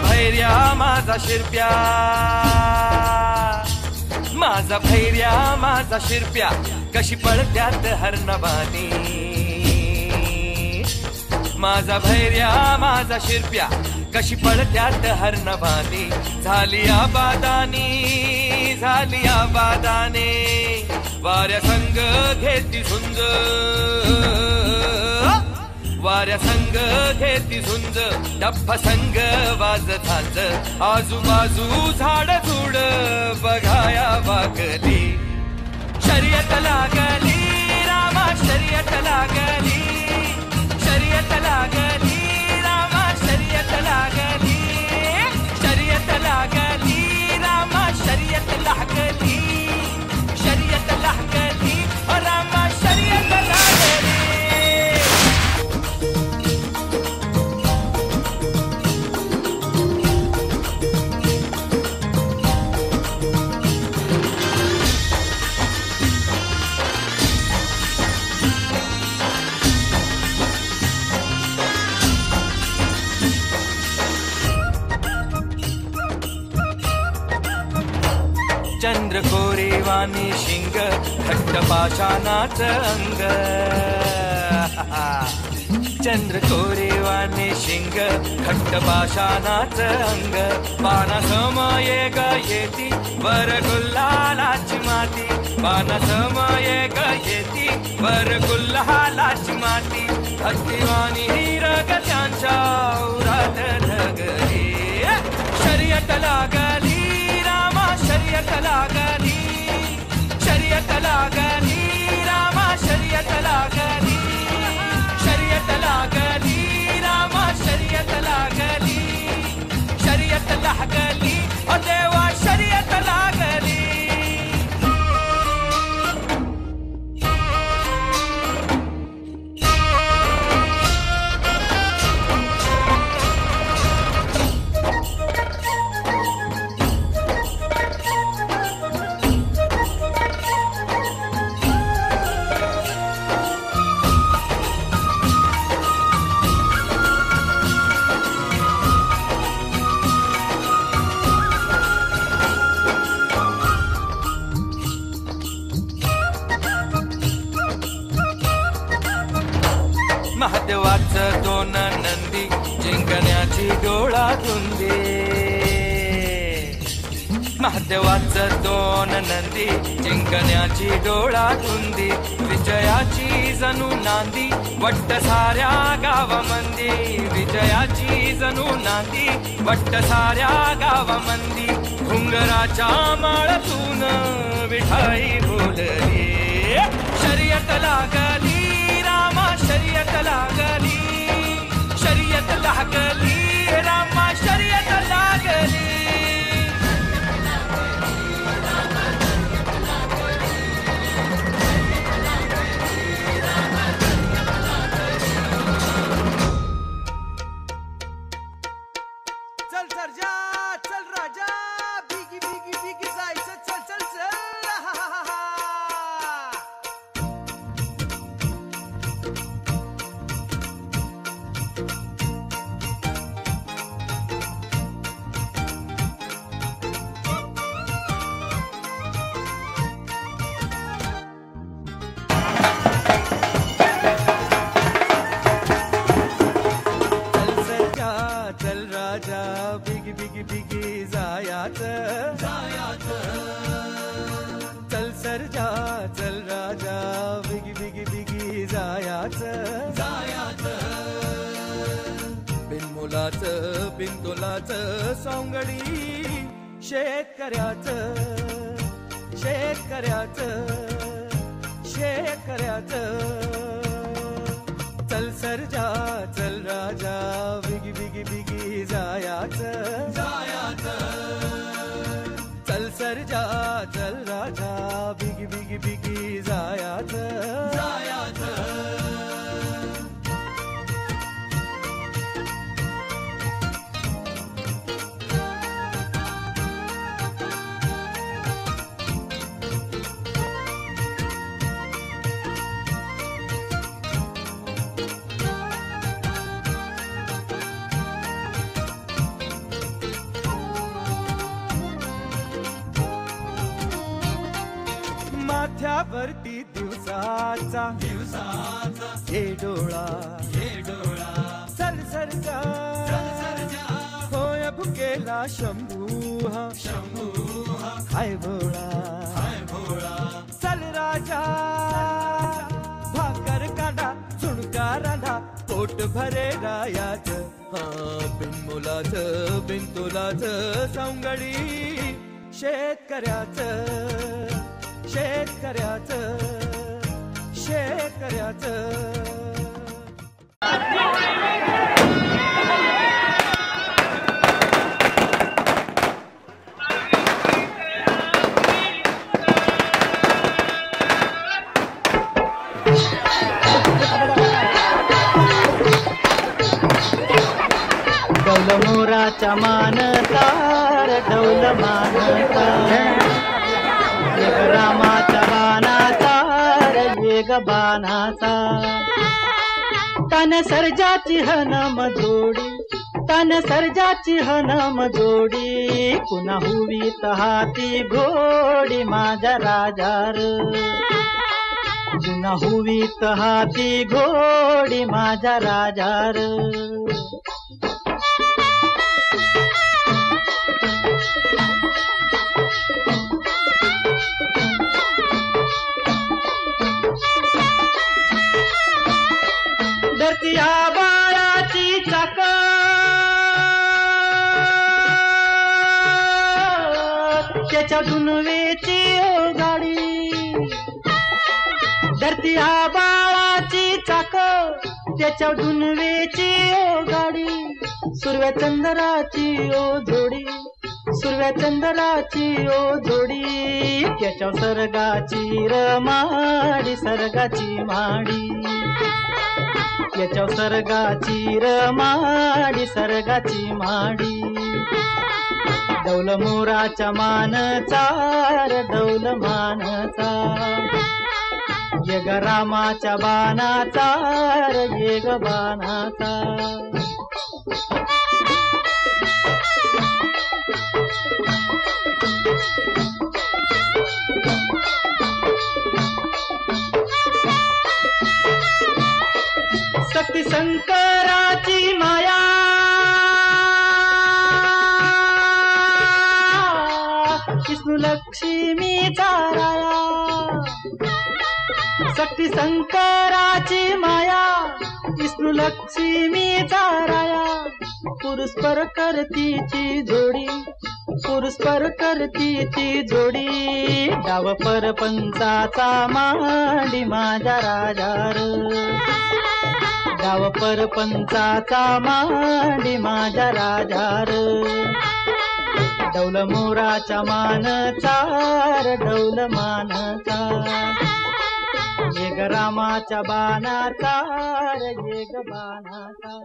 भैर्या माझा शिरप्या, माझा भैर्या माझा शिरप्या, कशी पळत्यात हरणबानी. माझा भैर्या माझा शिरप्या, कशी पळत्यात हरणबानी. झाली आबादानी, झाली आबादाने, वाऱ्या संग घेती झुंज, वाऱ्या संग घेती झुंज, डप्पा संग वाज झांज. आजूबाजू झाड झुड बघाया वागली. शर्यत लागली रामा, शर्यत लागली, शर्यत लागली रामा, शर्यत लागली, शर्यत लागली रामा, शर्यत लागली, शर्यत लागली रामा, शर्यत लागली. चंद्र कोरेवानी शिंग, घट्ट पाषाणाच अंग. चंद्र कोरेवानी शिंग, घट्ट पाषाणाच अंग. पाना समये ग येती वर गुल्हालाची माती. पाना समये ग येती वर गुल्हालाची माती. हत्तीवानी रग त्यांच्या उरात ढगली. शर्यत लागली रामा, शर्यत लागली, शर्यत लागली रामा, शर्यत लागली, शर्यत लागली रामा, शर्यत लागली, शर्यत लागली ओ देवा, शर्यत लागली. महादेवाचं दोन नंदी, जिंकण्याची डोळा धुंदी. महादेवाचं दोन नंदी, जिंकण्याची डोळा धुंदी. विजयाची जणू नांदी, वट्ट साऱ्या गावामंदी. विजयाची जणू नांदी, वट्ट साऱ्या गावामंदी. घुंगराच्या माळतून विठाई बोलली. शर्यत लागली रामा, शर्यत लागली, शर्यत लागली रामा, शर्यत लागली. चल सर्जा, चल राजा, बिगी बिगी बिगी जायचं. चल चल चल. चल राजा, बिगी बिगी बिगी जायाचं, जायाचं. चल सर्जा, चल राजा, बिगी बिगी बिगी जायाचं, जायाचं. बिनमुलाचं बिनतोलाचं सौंगडी, शेतकऱ्याचं, शेतकऱ्याचं, शेतकऱ्याचं. चल सर्जा, चल राजा, बिगी बिगी बिगी जायाचं, जायाचं. चल सर्जा, चल राजा, बिगी बिगी बिगी जायाचं, जायाचं. माथ्यावरती दिवसाचा हे डोळा चल सर्जा होय भुकेला शंभू हाय भोळा चल राजा भाकर काढा झुणका राधा पोट भरे रायाच बिनमुलाच बिनतोलाच सौंगडी शेतकऱ्याच डौल मोराच्या मानता डौल मानता रामाच्या बाणाचा वेग बाणाचा तन सर्जाची हनम जोडी तन सर्जाची हनम जोडी पुन्हा हुवीत हाती घोडी माझ्या राजार पुन्हा हुवीत हाती घोडी माझ्या राजार धरती बाळाची चाक त्याच्या दुनवेची गाडी धरती बाळाची चाक त्याच्या दुनवेची गाडी सुरव्या चंद्राची जोडी सुरव्या चंद्राची जोडी त्याच्या सर्गाची रमाडी सर्गाची माडी त्याच्या सर्गाची रमाडी सर्गाची माडी डौल मोराच्या मानचा डौल मानचा येग रामाच्या बाणाचा येग बाणाचा शक्ती शंकराची माया विष्णू लक्ष्मीचा राया शक्ती शंकराची माया विष्णू लक्ष्मीचा राया पुरुषपर करतीची जोडी पुरुषपर करतीची जोडी डाव परपंचाचा मांडी माझ्या राजार डाव परपंचाचा मांडी माझ्या राजार डौल मोराच्या मानचा डौल मानचा येग रामाच्या बाणाचा येग बाणाचा